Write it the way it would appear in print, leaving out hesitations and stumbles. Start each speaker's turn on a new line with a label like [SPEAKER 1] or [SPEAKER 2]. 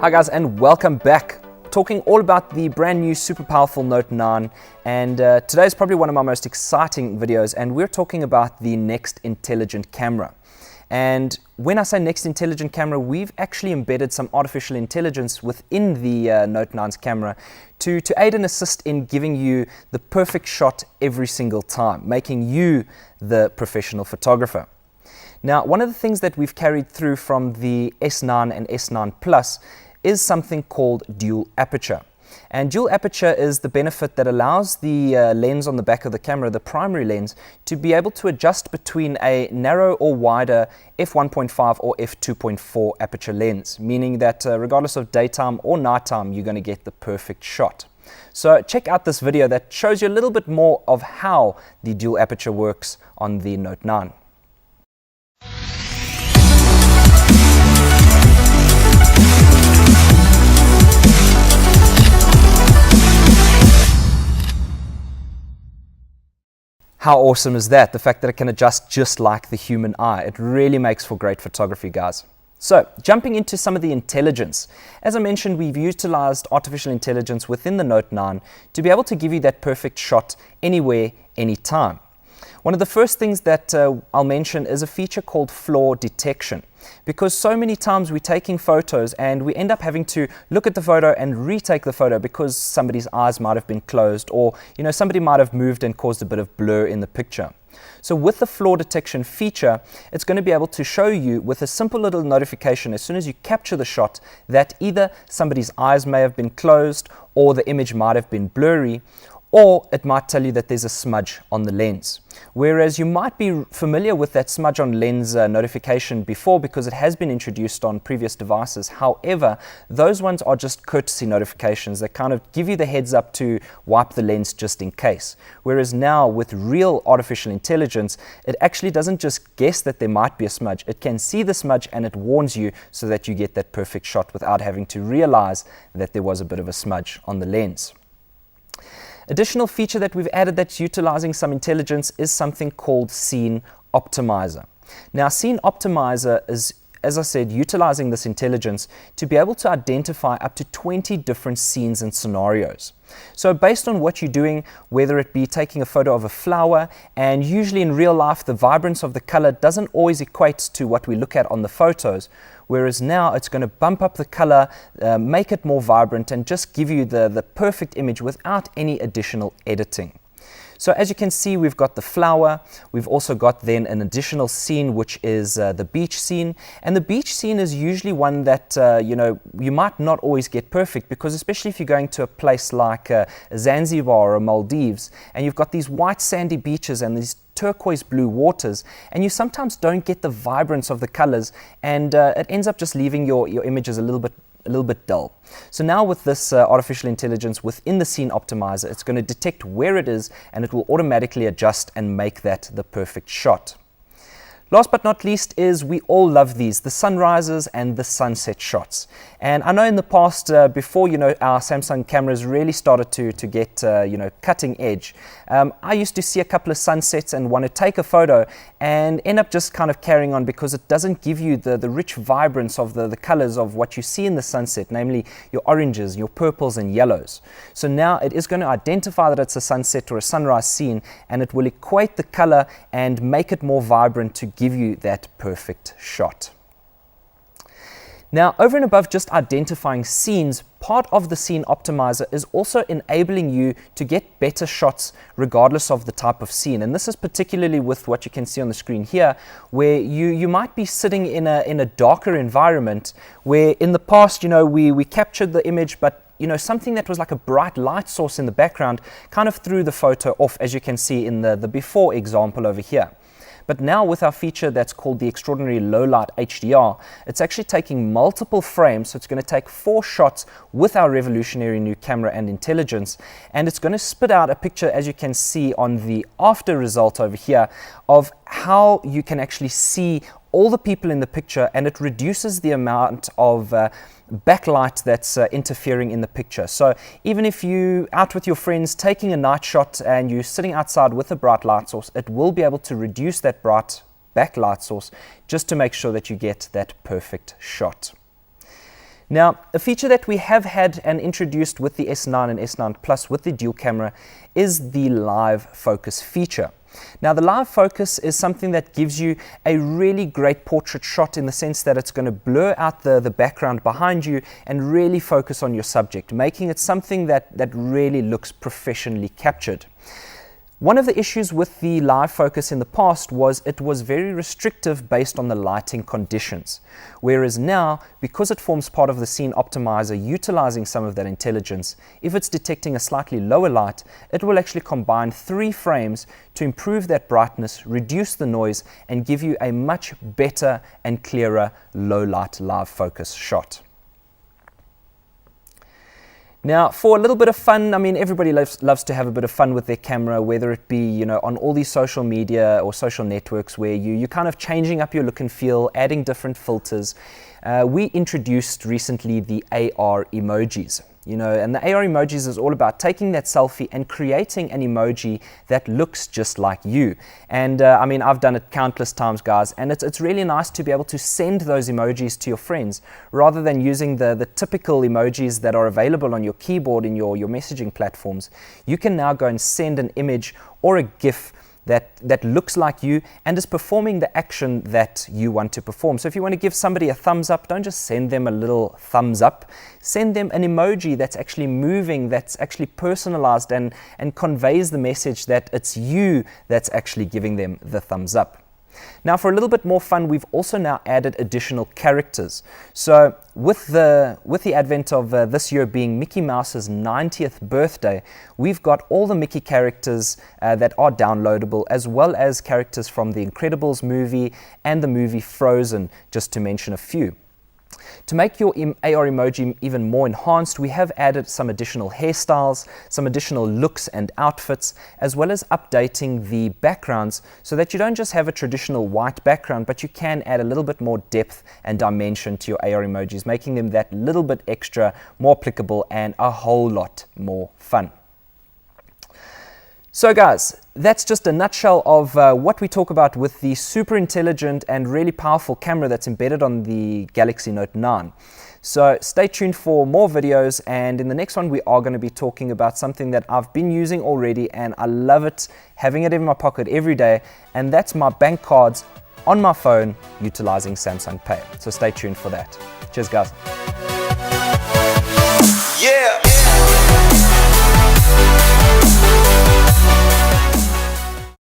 [SPEAKER 1] Hi guys, and welcome back. Talking all about the brand new super powerful Note 9, and today is probably one of my most exciting videos, and we're talking about the next intelligent camera. And when I say next intelligent camera, we've actually embedded some artificial intelligence within the Note 9's camera to aid and assist in giving you the perfect shot every single time, making you the professional photographer. Now, one of the things that we've carried through from the S9 and S9 Plus is something called dual aperture. And dual aperture is the benefit that allows the lens on the back of the camera, the primary lens, to be able to adjust between a narrow or wider f1.5 or f2.4 aperture lens, meaning that regardless of daytime or nighttime, you're going to get the perfect shot. So check out this video that shows you a little bit more of how the dual aperture works on the Note 9. How awesome is that? The fact that it can adjust just like the human eye. It really makes for great photography, guys. So, jumping into some of the intelligence. As I mentioned, we've utilized artificial intelligence within the Note 9 to be able to give you that perfect shot anywhere, anytime. One of the first things that I'll mention is a feature called flaw detection. Because so many times we're taking photos and we end up having to look at the photo and retake the photo because somebody's eyes might have been closed, or somebody might have moved and caused a bit of blur in the picture. So with the flaw detection feature, it's going to be able to show you with a simple little notification as soon as you capture the shot that either somebody's eyes may have been closed, or the image might have been blurry, or it might tell you that there's a smudge on the lens. Whereas you might be familiar with that smudge on lens notification before because it has been introduced on previous devices. However, those ones are just courtesy notifications that kind of give you the heads up to wipe the lens just in case. Whereas now with real artificial intelligence, it actually doesn't just guess that there might be a smudge. It can see the smudge and it warns you so that you get that perfect shot without having to realize that there was a bit of a smudge on the lens. Additional feature that we've added that's utilizing some intelligence is something called Scene Optimizer. Now, Scene Optimizer is, as I said, utilizing this intelligence to be able to identify up to 20 different scenes and scenarios. So based on what you're doing, whether it be taking a photo of a flower, and usually in real life the vibrance of the color doesn't always equate to what we look at on the photos, whereas now it's going to bump up the color, make it more vibrant, and just give you the perfect image without any additional editing. So as you can see, we've got the flower. We've also got then an additional scene, which is the beach scene. And the beach scene is usually one that, you might not always get perfect, because especially if you're going to a place like Zanzibar or Maldives, and you've got these white sandy beaches and these turquoise blue waters, and you sometimes don't get the vibrance of the colors, and it ends up just leaving your images a little bit dull. So now with this artificial intelligence within the Scene Optimizer, it's going to detect where it is and it will automatically adjust and make that the perfect shot. Last but not least is we all love these, the sunrises and the sunset shots. And I know in the past, before our Samsung cameras really started to get cutting edge, I used to see a couple of sunsets and want to take a photo and end up just kind of carrying on because it doesn't give you the rich vibrance of the colors of what you see in the sunset, namely your oranges, your purples and yellows. So now it is going to identify that it's a sunset or a sunrise scene, and it will equate the color and make it more vibrant to give you that perfect shot. Now, over and above just identifying scenes, part of the Scene Optimizer is also enabling you to get better shots regardless of the type of scene. And this is particularly with what you can see on the screen here, where you might be sitting in a darker environment, where in the past, we captured the image, but something that was like a bright light source in the background kind of threw the photo off, as you can see in the before example over here. But now with our feature that's called the Extraordinary Low Light HDR, it's actually taking multiple frames, so it's going to take 4 shots with our revolutionary new camera and intelligence, and it's going to spit out a picture, as you can see on the after result over here, of how you can actually see all the people in the picture, and it reduces the amount of backlight that's interfering in the picture. So even if you out with your friends taking a night shot and you're sitting outside with a bright light source, it will be able to reduce that bright backlight source just to make sure that you get that perfect shot. Now, a feature that we have had and introduced with the S9 and S9 Plus with the dual camera is the live focus feature. Now, the live focus is something that gives you a really great portrait shot in the sense that it's going to blur out the background behind you and really focus on your subject, making it something that really looks professionally captured. One of the issues with the live focus in the past was it was very restrictive based on the lighting conditions. Whereas now, because it forms part of the scene optimizer utilizing some of that intelligence, if it's detecting a slightly lower light, it will actually combine 3 frames to improve that brightness, reduce the noise, and give you a much better and clearer low light live focus shot. Now, for a little bit of fun, I mean, everybody loves to have a bit of fun with their camera, whether it be, on all these social media or social networks where you're kind of changing up your look and feel, adding different filters. We introduced recently the AR emojis. And the AR emojis is all about taking that selfie and creating an emoji that looks just like you. And I mean, I've done it countless times, guys, and it's really nice to be able to send those emojis to your friends rather than using the typical emojis that are available on your keyboard in your messaging platforms. You can now go and send an image or a GIF that looks like you and is performing the action that you want to perform. So if you want to give somebody a thumbs up, don't just send them a little thumbs up. Send them an emoji that's actually moving, that's actually personalized and conveys the message that it's you that's actually giving them the thumbs up. Now, for a little bit more fun, we've also now added additional characters. So with the advent of this year being Mickey Mouse's 90th birthday, we've got all the Mickey characters that are downloadable, as well as characters from the Incredibles movie and the movie Frozen, just to mention a few. To make your AR emoji even more enhanced, we have added some additional hairstyles, some additional looks and outfits, as well as updating the backgrounds so that you don't just have a traditional white background, but you can add a little bit more depth and dimension to your AR emojis, making them that little bit extra, more applicable, and a whole lot more fun. So guys, that's just a nutshell of what we talk about with the super intelligent and really powerful camera that's embedded on the Galaxy Note 9. So stay tuned for more videos, and in the next one we are going to be talking about something that I've been using already and I love it, having it in my pocket every day, and that's my bank cards on my phone utilizing Samsung Pay. So stay tuned for that. Cheers guys.
[SPEAKER 2] Yeah.